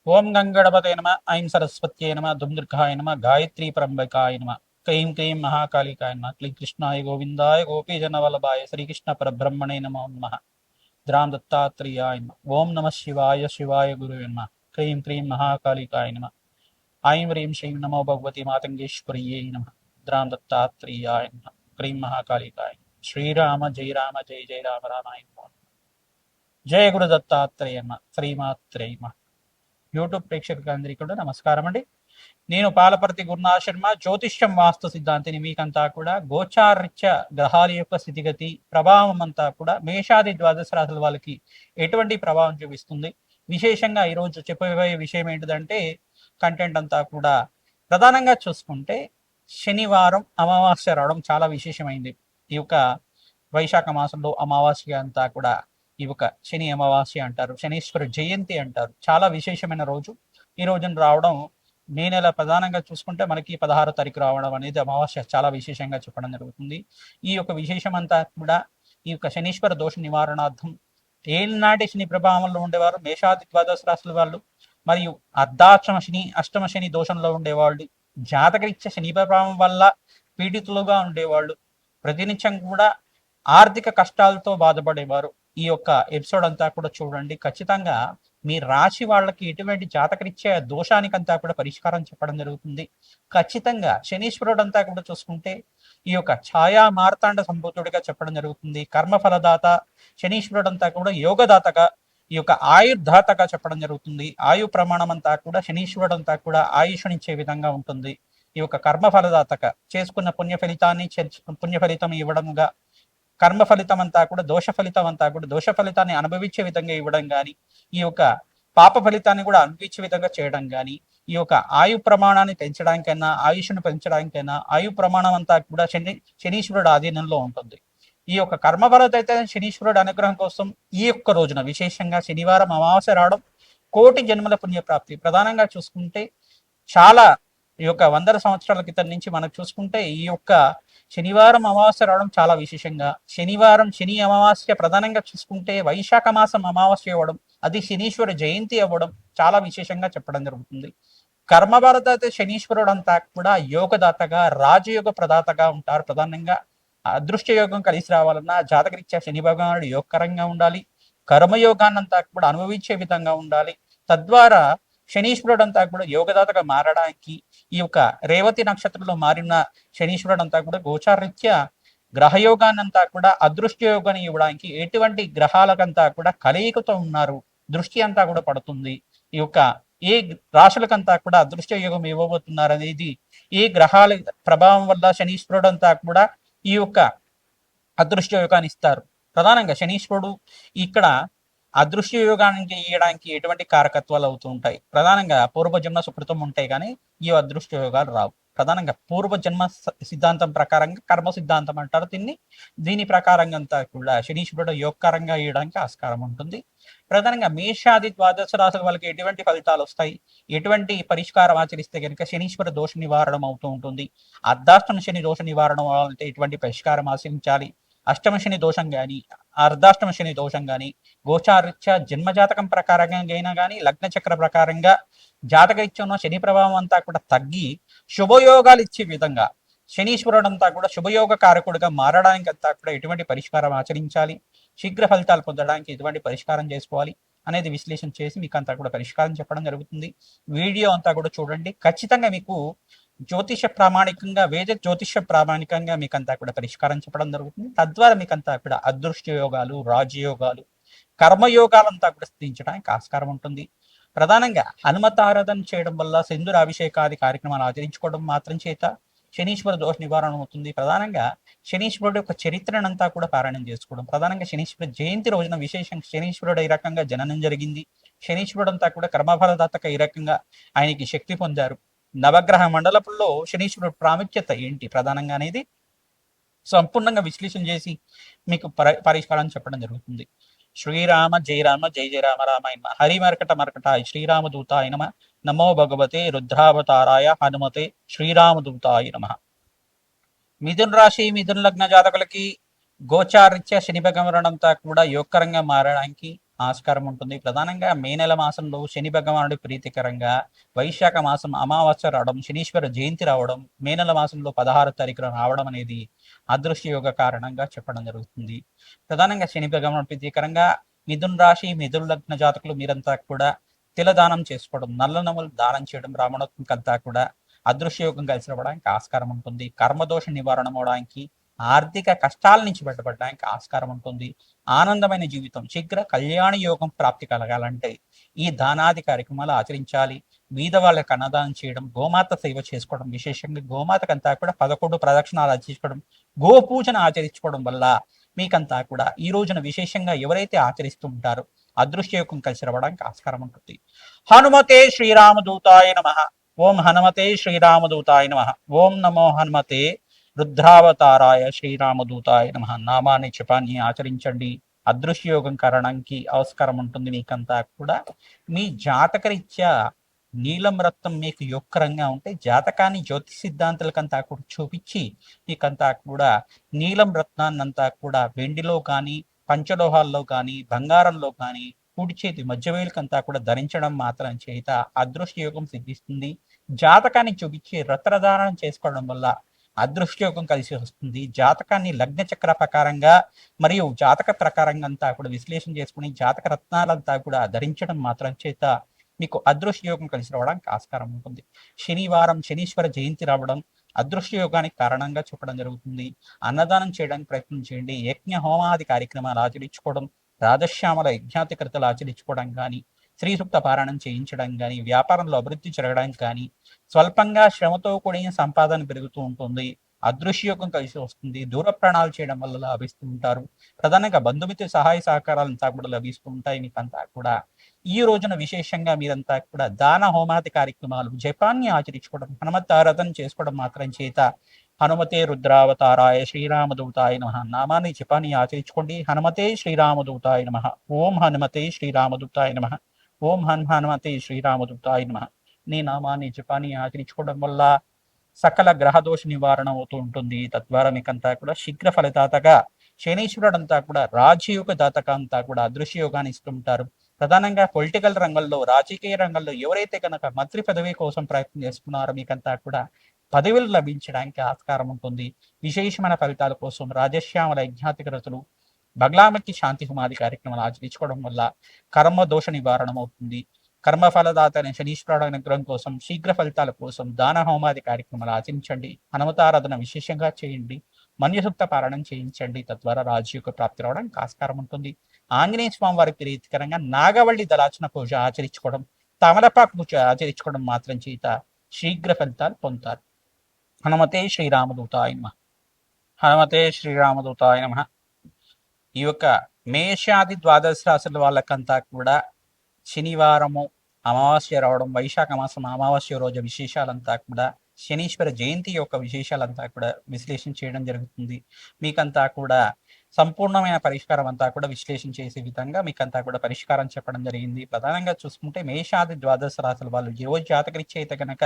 ఓం గంగణపతే నమ, ఐం సరస్వత్యే నమ, దుందుర్గాయ నమ, గాయత్రీ పరంబకాయ నమ, క్లీం క్లీం మహాకాళికాయ నమ, క్లీం కృష్ణాయ గోవిందాయ గోపీజనవల్లభాయ శ్రీకృష్ణ పరబ్రహ్మణే నమో నమః. ద్రాం దత్తాత్రేయాయ నమ. ఓం నమ శివాయ శివాయ గురువే నమ. క్లీం క్లీం మహాకాళికాయ నమ. ఐం హ్రీం శ్రీం నమో భగవతి మాతంగేశ్వర్యై నమ. ద్రాం దత్తాత్రేయాయ నమ. క్లీం మహాకాళికాయ. శ్రీరామ జయ రామ జయ జయ రామ రామాయ నమః. జయ గురు దత్తాత్రేయ నమ. శ్రీమాత్రే నమః. యూట్యూబ్ ప్రేక్షకులందరికీ కూడా నమస్కారం అండి. నేను పాలపర్తి గురునాథ్ శర్మ, జ్యోతిష్యం వాస్తు సిద్ధాంతిని. మీకంతా కూడా గోచారరీత్య గ్రహాల యొక్క స్థితిగతి ప్రభావం అంతా కూడా మేషాది ద్వాదశ రాశుల వాళ్ళకి ఎటువంటి ప్రభావం చూపిస్తుంది, విశేషంగా ఈరోజు చెప్పబోయే విషయం ఏంటిదంటే కంటెంట్ అంతా కూడా ప్రధానంగా చూసుకుంటే శనివారం అమావాస్య రావడం చాలా విశేషమైంది. ఈ యొక్క వైశాఖ మాసంలో అమావాస్య అంతా కూడా ఈ యొక్క శని అమావాస్య అంటారు, శనీశ్వర జయంతి అంటారు. చాలా విశేషమైన రోజు ఈ రోజున రావడం. మే నెల ప్రధానంగా చూసుకుంటే మనకి 16వ తారీఖు రావడం అనేది అమావాస్య చాలా విశేషంగా చెప్పడం జరుగుతుంది. ఈ యొక్క విశేషం అంతా కూడా ఈ యొక్క శనీశ్వర దోష నివారణార్థం ఏనాటి శని ప్రభావంలో ఉండేవారు మేషాది ద్వాదశ రాశుల వాళ్ళు, మరియు అర్ధాష్టమ శని అష్టమ శని దోషంలో ఉండేవాళ్ళు, జాతకరీత్యా శని ప్రభావం వల్ల పీడితులుగా ఉండేవాళ్ళు, ప్రతినిత్యం కూడా ఆర్థిక కష్టాలతో బాధపడేవారు. ఈ యొక్క ఎపిసోడ్ అంతా కూడా చూడండి. ఖచ్చితంగా మీ రాశి వాళ్ళకి ఎటువంటి జాతకరీత్యా దోషానికంతా కూడా పరిష్కారం చెప్పడం జరుగుతుంది. ఖచ్చితంగా శనీశ్వరుడు అంతా కూడా చూసుకుంటే ఈ యొక్క ఛాయా మార్తాండ సంభూతుడిగా చెప్పడం జరుగుతుంది. కర్మఫలదాత శనీశ్వరుడు అంతా కూడా యోగదాతగా, ఈ యొక్క ఆయుర్దాతగా చెప్పడం జరుగుతుంది. ఆయు ప్రమాణం అంతా కూడా శనీశ్వరుడు అంతా కూడా ఆయుష్నిచ్చే విధంగా ఉంటుంది. ఈ యొక్క కర్మఫలదాతగా చేసుకున్న పుణ్య ఫలితాన్ని పుణ్య ఫలితం ఇవ్వడంగా, కర్మ ఫలితం అంతా కూడా దోష ఫలితం అంతా కూడా దోష ఫలితాన్ని అనుభవించే విధంగా ఇవ్వడం కానీ, ఈ యొక్క పాప ఫలితాన్ని కూడా అనుభవించే విధంగా చేయడం కానీ, ఈ యొక్క ఆయు ప్రమాణాన్ని పెంచడానికైనా ఆయుష్ను పెంచడానికైనా ఆయు ప్రమాణం అంతా కూడా శనీశ్వరుడు ఆధీనంలో ఉంటుంది. ఈ యొక్క కర్మఫలత అయితే శనీశ్వరుడు అనుగ్రహం కోసం ఈ యొక్క రోజున విశేషంగా శనివారం అమావాస్య రావడం కోటి జన్మల పుణ్యప్రాప్తి. ప్రధానంగా చూసుకుంటే చాలా ఈ యొక్క 100 సంవత్సరాల క్రితం నుంచి మనకు చూసుకుంటే ఈ యొక్క శనివారం అమావాస్య రావడం చాలా విశేషంగా, శనివారం శని అమావాస్య ప్రధానంగా చూసుకుంటే వైశాఖ మాసం అమావాస్య అవ్వడం, అది శనీశ్వర జయంతి అవ్వడం చాలా విశేషంగా చెప్పడం జరుగుతుంది. కర్మభారత అయితే శనీశ్వరుడు అంతా కూడా యోగదాతగా రాజయోగ ప్రదాతగా ఉంటారు. ప్రధానంగా అదృష్ట యోగం కలిసి రావాలన్నా జాతకరీత్యా శని భగవానుడు యోగకరంగా ఉండాలి, కర్మయోగాన్నంతా కూడా అనుభవించే విధంగా ఉండాలి. తద్వారా శనీశ్వరుడు అంతా కూడా యోగదాతగా మారడానికి ఈ యొక్క రేవతి నక్షత్రంలో మారిన శనీశ్వరుడు అంతా కూడా గోచారరీత్యా గ్రహయోగాన్నంతా కూడా అదృష్ట యోగాన్ని ఇవ్వడానికి ఎటువంటి గ్రహాలకంతా కూడా కలయికతో ఉన్నారు, దృష్టి అంతా కూడా పడుతుంది. ఈ యొక్క ఏ రాశులకంతా కూడా అదృష్ట యోగం ఇవ్వబోతున్నారు అనేది ఏ గ్రహాల ప్రభావం వల్ల శనీశ్వరుడు అంతా కూడా ఈ యొక్క అదృష్ట యోగాన్ని ఇస్తారు. ప్రధానంగా శనీశ్వరుడు ఇక్కడ అదృశ్య యోగానికి ఇవ్వడానికి ఎటువంటి కారకత్వాలు అవుతూ ఉంటాయి. ప్రధానంగా పూర్వజన్మ సుకృతం ఉంటాయి కానీ ఈ అదృష్ట యోగాలు రావు. ప్రధానంగా పూర్వజన్మ సిద్ధాంతం ప్రకారంగా కర్మ సిద్ధాంతం అంటారు దీన్ని. దీని ప్రకారంగా అంతా కూడా శనీశ్వరుడు యోగకరంగా ఇవ్వడానికి ఆస్కారం ఉంటుంది. ప్రధానంగా మేషాది ద్వాదశ రాశుల వాళ్ళకి ఎటువంటి ఫలితాలు వస్తాయి, ఎటువంటి పరిష్కారం ఆచరిస్తే కనుక శనీశ్వర దోష నివారణం అవుతూ ఉంటుంది. అర్ధాష్టమ శని దోష నివారణం అంటే ఎటువంటి పరిష్కారం ఆచరించాలి, అష్టమ శని దోషం కానీ అర్ధాష్టమ శని దోషం కానీ గోచారీత్యా జన్మజాతకం ప్రకారంగా అయినా కానీ లగ్న చక్ర ప్రకారంగా జాతకరీత్యంలో శని ప్రభావం అంతా కూడా తగ్గి శుభయోగాలు ఇచ్చే విధంగా శనీశ్వరుడు అంతా కూడా శుభయోగ కారకుడిగా మారడానికి అంతా కూడా ఎటువంటి పరిష్కారం ఆచరించాలి, శీఘ్ర ఫలితాలు పొందడానికి ఎటువంటి పరిష్కారం చేసుకోవాలి అనేది విశ్లేషణ చేసి మీకు అంతా కూడా పరిష్కారం చెప్పడం జరుగుతుంది. వీడియో అంతా కూడా చూడండి. ఖచ్చితంగా మీకు జ్యోతిష ప్రామాణికంగా వేద జ్యోతిష ప్రామాణికంగా మీకంతా కూడా పరిష్కారం చెప్పడం జరుగుతుంది. తద్వారా మీకంతా కూడా అదృష్ట యోగాలు, రాజయోగాలు, కర్మయోగాలంతా కూడా స్థితించడానికి ఆస్కారం ఉంటుంది. ప్రధానంగా హనుమత ఆరాధన చేయడం వల్ల సింధూర అభిషేకాది కార్యక్రమాలు ఆచరించుకోవడం మాత్రం చేత శనీశ్వర దోష నివారణ అవుతుంది. ప్రధానంగా శనీశ్వరుడు యొక్క చరిత్రనంతా కూడా పారాయణం చేసుకోవడం, ప్రధానంగా శనీశ్వర జయంతి రోజున విశేషంగా శనీశ్వరుడు ఈ రకంగా జననం జరిగింది, శనీశ్వరుడు అంతా కూడా కర్మఫలదాతగా ఈ రకంగా ఆయనకి శక్తి పొందారు, నవగ్రహ మండలంలో శనీశ్వరుడు ప్రాముఖ్యత ఏంటి ప్రధానంగా అనేది సంపూర్ణంగా విశ్లేషణ చేసి మీకు పరిష్కారం చెప్పడం జరుగుతుంది. శ్రీరామ జయ రామ జయ జయ రామ రామాయ నమ. హరి మర్కట మర్కటాయ శ్రీరామదూతాయ నమ. నమో భగవతే రుద్రావతారాయ హనుమతే శ్రీరామదూతాయ నమ. మిథున రాశి మిథున లగ్న జాతకులకి గోచారీత్యా శని భగవనంతా కూడా యోగకరంగా మారడానికి ఆస్కారం ఉంటుంది. ప్రధానంగా మే నెల మాసంలో శని భగవానుడి ప్రీతికరంగా వైశాఖ మాసం అమావాస్య రావడం, శనీశ్వర జయంతి రావడం, మే నెల మాసంలో 16 తారీఖున రావడం అనేది అదృశ్య యోగ కారణంగా చెప్పడం జరుగుతుంది. ప్రధానంగా శని భగవానుడి ప్రీతికరంగా మిథున్ రాశి, మిథున్ లగ్న జాతకులు మీరంతా కూడా తిలదానం చేసుకోవడం, నల్ల నములు దానం చేయడం రామణత్వంకంతా కూడా అదృశ్య యోగం కలిసి రావడానికి ఆస్కారం ఉంటుంది. కర్మదోష నివారణ అవడానికి, ఆర్థిక కష్టాల నుంచి బయటపడడానికి ఆస్కారం ఉంటుంది. ఆనందమైన జీవితం, శీఘ్ర కళ్యాణ యోగం ప్రాప్తి కలగాలంటే ఈ దానాది కార్యక్రమాలు ఆచరించాలి. బీద వాళ్ళకి అన్నదానం చేయడం, గోమాత సేవ చేసుకోవడం, విశేషంగా గోమాతకంతా కూడా 11 ప్రదక్షిణాలు ఆచరించుకోవడం, గోపూజన ఆచరించుకోవడం వల్ల మీకంతా కూడా ఈ రోజున విశేషంగా ఎవరైతే ఆచరిస్తూ ఉంటారో అదృశ్య యోగం కలిసి రావడానికి ఆస్కారం ఉంటుంది. హనుమతే శ్రీరామదూతాయ నమః. ఓం హనుమతే శ్రీరామదూతాయ నమః. ఓం నమో హనుమతే రుద్రావతారాయ శ్రీరామదూతాయ నమః నామాన్ని జపాన్ని ఆచరించండి. అదృశ్యయోగం కారణానికి ఆస్కారం ఉంటుంది. మీకంతా కూడా మీ జాతకరీత్యా నీలం రత్నం మీకు యొక్కరంగా ఉంటే జాతకాన్ని జ్యోతిష్ సిద్ధాంతాలకంతా కూడా చూపించి మీకంతా కూడా నీలం రత్నాన్నంతా కూడా వెండిలో కానీ, పంచలోహాల్లో కానీ, బంగారంలో కానీ కుడి చేతి మధ్యవేలుకంతా కూడా ధరించడం మాత్రం చేత అదృశ్య యోగం సిద్ధిస్తుంది. జాతకాన్ని చూపించి రత్నదానం చేసుకోవడం వల్ల అదృష్టయోగం కలిసి వస్తుంది. జాతకాన్ని లగ్న చక్ర ప్రకారంగా మరియు జాతక ప్రకారంగా అంతా కూడా విశ్లేషణ చేసుకుని జాతక రత్నాలంతా కూడా ధరించడం మాత్రం చేత మీకు అదృశ్య యోగం కలిసి రావడానికి ఆస్కారం ఉంటుంది. శనివారం శనీశ్వర జయంతి రావడం అదృశ్య యోగానికి కారణంగా చెప్పడం జరుగుతుంది. అన్నదానం చేయడానికి ప్రయత్నం చేయండి. యజ్ఞ హోమాది కార్యక్రమాలు ఆచరించుకోవడం, రాధశ్యామల యజ్ఞాతికృతలు ఆచరించుకోవడం కానీ, శ్రీ సూక్త పారాయణం చేయించడం కానీ, వ్యాపారంలో అభివృద్ధి జరగడానికి కానీ, స్వల్పంగా శ్రమతో కూడిన సంపాదన పెరుగుతూ ఉంటుంది. అదృశ్యయోగం కలిసి వస్తుంది. దూర ప్రయాణాలు చేయడం వల్ల లభిస్తూ ఉంటారు. ప్రధానంగా బంధుమిత్ర సహాయ సహకారాలంతా కూడా లభిస్తూ ఉంటాయి. మీకంతా కూడా ఈ రోజున విశేషంగా మీరంతా కూడా దాన హోమాది కార్యక్రమాలు, జపాన్ని ఆచరించుకోవడం, హనుమత్ ఆరాధన చేసుకోవడం మాత్రం చేత హనుమతే రుద్రావతారాయ శ్రీరామదూతాయ నమః నామాన్ని జపాన్ని ఆచరించుకోండి. హనుమతే శ్రీరామదూతాయ నమః. ఓం హనుమతే శ్రీరామదూతాయ నమః. ఓం హనుమతే శ్రీరామదూతాయ నమః. నీ నామాన్ని జపాన్ని ఆచరించుకోవడం వల్ల సకల గ్రహదోష నివారణ అవుతూ ఉంటుంది. తద్వారా మీకంతా కూడా శీఘ్ర ఫలితాతగా శనీశ్వరుడు అంతా కూడా రాజయోగ దాతక అంతా కూడా అదృశ్య యోగాన్ని ఇస్తుంటారు. ప్రధానంగా పొలిటికల్ రంగంలో, రాజకీయ రంగంలో ఎవరైతే కనుక మంత్రి పదవి కోసం ప్రయత్నం చేస్తున్నారో మీకంతా కూడా పదవులు లభించడానికి ఆస్కారం ఉంటుంది. విశేషమైన ఫలితాల కోసం రాజశ్యామల యజ్ఞాతికరతులు, బగ్లామకి శాంతి హోమాది కార్యక్రమాలు ఆచరించుకోవడం వల్ల కర్మ దోష నివారణ అవుతుంది. కర్మఫలదాత అనే శనీశ్వరుడు అనుగ్రహం కోసం, శీఘ్ర ఫలితాల కోసం దాన హోమాది కార్యక్రమాలు ఆచరించండి. హనుమతారాధన విశేషంగా చేయండి. మన్యసూక్త పారాయణం చేయించండి. తద్వారా రాజయోగ ప్రాప్తి రావడానికి ఆస్కారం ఉంటుంది. ఆంజనేయ స్వామి వారికి ప్రీతికరంగా నాగవల్లి దళార్చన పూజ ఆచరించుకోవడం, తమలపాకు పూజ ఆచరించుకోవడం మాత్రం చేత శీఘ్ర ఫలితాలు పొందుతారు. హనుమతే శ్రీరామదూతాయ నమః. హనుమతే శ్రీరామదూతాయ నమః. ఈ యొక్క మేషాది ద్వాదశ రాశుల వాళ్ళకంతా కూడా శనివారము అమావాస్య రావడం, వైశాఖ మాసం అమావాస్య రోజు విశేషాలంతా కూడా, శనీశ్వర జయంతి యొక్క విశేషాలంతా కూడా విశ్లేషణ చేయడం జరుగుతుంది. మీకంతా కూడా సంపూర్ణమైన పరిష్కారం అంతా కూడా విశ్లేషణ చేసే విధంగా మీకంతా కూడా పరిష్కారం చెప్పడం జరిగింది. ప్రధానంగా చూసుకుంటే మేషాది ద్వాదశ రాశుల వాళ్ళు ఎవరి జాతకరీత్యా అయితే కనుక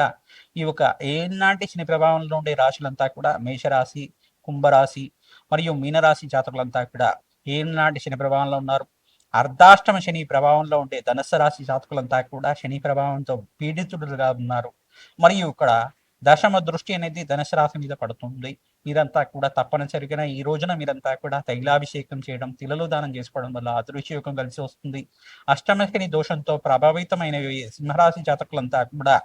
ఈ యొక్క ఏనాటి శని ప్రభావంలో ఉండే రాశులంతా కూడా మేషరాశి, కుంభరాశి మరియు మీనరాశి జాతకులంతా కూడా ఏనాటి శని ప్రభావంలో ఉన్నారు. అర్ధాష్టమ శని ప్రభావంలో ఉండే ధనుస్సు రాశి జాతకులంతా కూడా శని ప్రభావంతో పీడితులుగా ఉన్నారు. మరియు ఇక్కడ దశమ దృష్టి అనేది ధనుసు రాశి మీద పడుతుంది. మీరంతా కూడా తప్పనిసరిగా ఈ రోజున మీరంతా కూడా తైలాభిషేకం చేయడం, తిలలు దానం చేసుకోవడం వల్ల అదృశ్యయోగం కలిసి వస్తుంది. అష్టమ శని దోషంతో ప్రభావితమైన సింహరాశి జాతకులంతా కూడా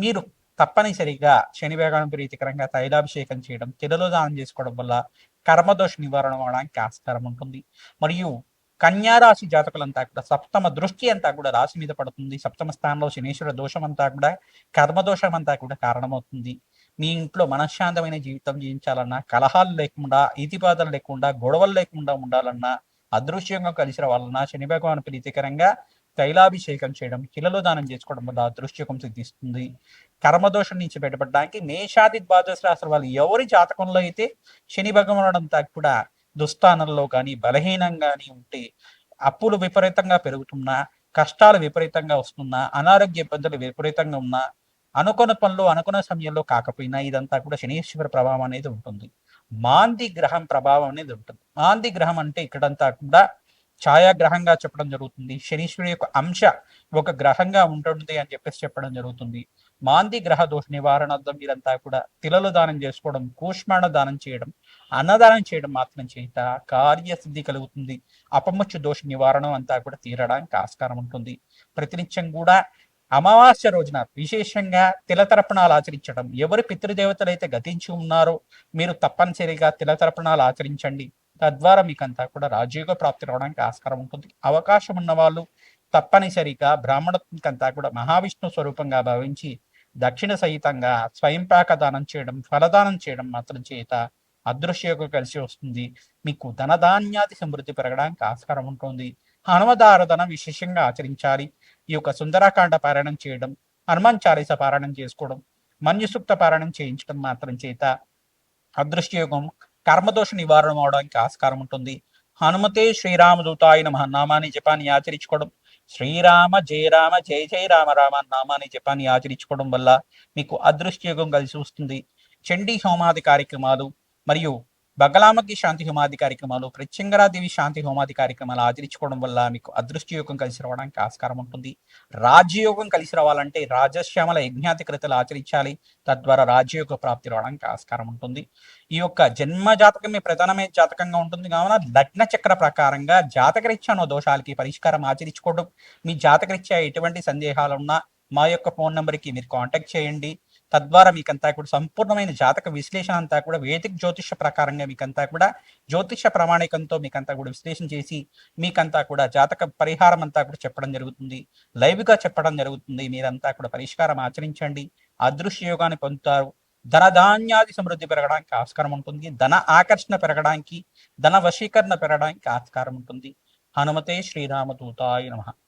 మీరు తప్పనిసరిగా శని వేగాన్ని ప్రీతికరంగా తైలాభిషేకం చేయడం, తిలలు దానం చేసుకోవడం వల్ల కర్మదోష నివారణ అవడానికి ఆస్కారం ఉంటుంది. మరియు కన్యారాశి జాతకులంతా కూడా సప్తమ దృష్టి అంతా కూడా రాశి మీద పడుతుంది. సప్తమ స్థానంలో శనీశ్వర దోషం అంతా కూడా, కర్మదోషం అంతా కూడా కారణమవుతుంది. మీ ఇంట్లో మనశ్శాంతమైన జీవితం జీవించాలన్నా, కలహాలు లేకుండా, ఈతిబాధలు లేకుండా, గొడవలు లేకుండా ఉండాలన్నా, అదృశ్యంగా కలిసి రావాలన్నా శని భగవాన్ ప్రీతికరంగా తైలాభిషేకం చేయడం, కిలలో దానం చేసుకోవడం వల్ల అదృశ్యకం సిద్ధిస్తుంది. కర్మదోషం నుంచి బయటపడడానికి మేషాది ద్వాదశ రాశుల వాళ్ళు ఎవరి జాతకంలో అయితే శని భగవానుడు అంతా కూడా దుస్థానంలో కానీ, బలహీనంగాని ఉంటే, అప్పులు విపరీతంగా పెరుగుతున్నా, కష్టాలు విపరీతంగా వస్తున్నా, అనారోగ్య ఇబ్బందులు విపరీతంగా ఉన్నా, అనుకున్న పనులు అనుకున్న సమయంలో కాకపోయినా ఇదంతా కూడా శనీశ్వర ప్రభావం అనేది ఉంటుంది. మాంది గ్రహం ప్రభావం అనేది ఉంటుంది. మాంది గ్రహం అంటే ఇక్కడంతా కూడా ఛాయాగ్రహంగా చెప్పడం జరుగుతుంది. శనీశ్వరుడు యొక్క అంశ ఒక గ్రహంగా ఉంటుంది అని చెప్పేసి చెప్పడం జరుగుతుంది. మాంది గ్రహ దోష నివారణార్థం మీరంతా కూడా తిలలు దానం చేసుకోవడం, కూష్మాణ దానం చేయడం, అన్నదానం చేయడం మాత్రం చేత కార్యసిద్ధి కలుగుతుంది. అపమృత్యు దోష నివారణం అంతా కూడా తీరడానికి ఆస్కారం ఉంటుంది. ప్రతినిత్యం కూడా అమావాస్య రోజున విశేషంగా తిలతర్పణాలు ఆచరించడం, ఎవరి పితృదేవతలు అయితే గతించి ఉన్నారో మీరు తప్పనిసరిగా తిలతర్పణాలు ఆచరించండి. తద్వారా మీకంతా కూడా రాజయోగ ప్రాప్తి రావడానికి ఆస్కారం ఉంటుంది. అవకాశం ఉన్న వాళ్ళు తప్పనిసరిగా బ్రాహ్మణంకంతా కూడా మహావిష్ణు స్వరూపంగా భావించి దక్షిణ సహితంగా స్వయంపాక దానం చేయడం, ఫలదానం చేయడం మాత్రం చేత అదృశ్యయోగం కలిసి వస్తుంది. మీకు ధనధాన్యాది సమృద్ధి పెరగడానికి ఆస్కారం ఉంటుంది. హనుమదారాధన విశేషంగా ఆచరించాలి. ఈ యొక్క సుందరాకాండ పారాయణం చేయడం, హనుమాన్ చాలీస పారాయణం చేసుకోవడం, మన్యుసూక్త పారాయణం చేయించడం మాత్రం చేత అదృష్టయోగం కర్మదోష నివారణ అవడానికి ఆస్కారం ఉంటుంది. హనుమతే శ్రీరామదూతాయ నమః నామాన్ని జపాన్ని ఆచరించుకోవడం, శ్రీరామ జయ రామ జయ జయ రామ రామ నామాన్ని జపాన్ని ఆచరించుకోవడం వల్ల మీకు అదృష్టయోగం కలిసి వస్తుంది. చండీ హోమాది కార్యక్రమాలు మరియు బగలామకి శాంతి హోమాది కార్యక్రమాలు, ప్రత్యంగరాదేవి శాంతి హోమాది కార్యక్రమాలు ఆచరించుకోవడం వల్ల మీకు అదృష్టయోగం కలిసి రావడానికి ఆస్కారం ఉంటుంది. రాజ్యయోగం కలిసి రావాలంటే రాజశ్యామల యజ్ఞాతి కృతలు ఆచరించాలి. తద్వారా రాజ్యయోగ ప్రాప్తి రావడానికి ఆస్కారం ఉంటుంది. ఈ యొక్క జన్మ జాతకమే ప్రధానమైన జాతకంగా ఉంటుంది కావున లగ్న చక్ర ప్రకారంగా జాతకరీత్యా దోషాలకి పరిష్కారం ఆచరించుకోవడం. మీ జాతకరీత్యా ఎటువంటి సందేహాలు ఉన్నా మా యొక్క ఫోన్ నెంబర్కి మీరు కాంటాక్ట్ చేయండి. తద్వారా మీకంతా కూడా సంపూర్ణమైన జాతక విశ్లేషణ అంతా కూడా వేదిక జ్యోతిష ప్రకారంగా మీకంతా కూడా జ్యోతిష ప్రామాణికంతో మీకంతా కూడా విశ్లేషణ చేసి మీకంతా కూడా జాతక పరిహారం అంతా కూడా చెప్పడం జరుగుతుంది. లైవ్గా చెప్పడం జరుగుతుంది. మీరంతా కూడా పరిష్కారం ఆచరించండి. అదృశ్య యోగాన్ని పొందుతారు. ధనధాన్యాది సమృద్ధి పెరగడానికి ఆస్కారం ఉంటుంది. ధన ఆకర్షణ పెరగడానికి, ధన వశీకరణ పెరగడానికి ఆస్కారం ఉంటుంది. హనుమతే శ్రీరామదూతాయ నమః.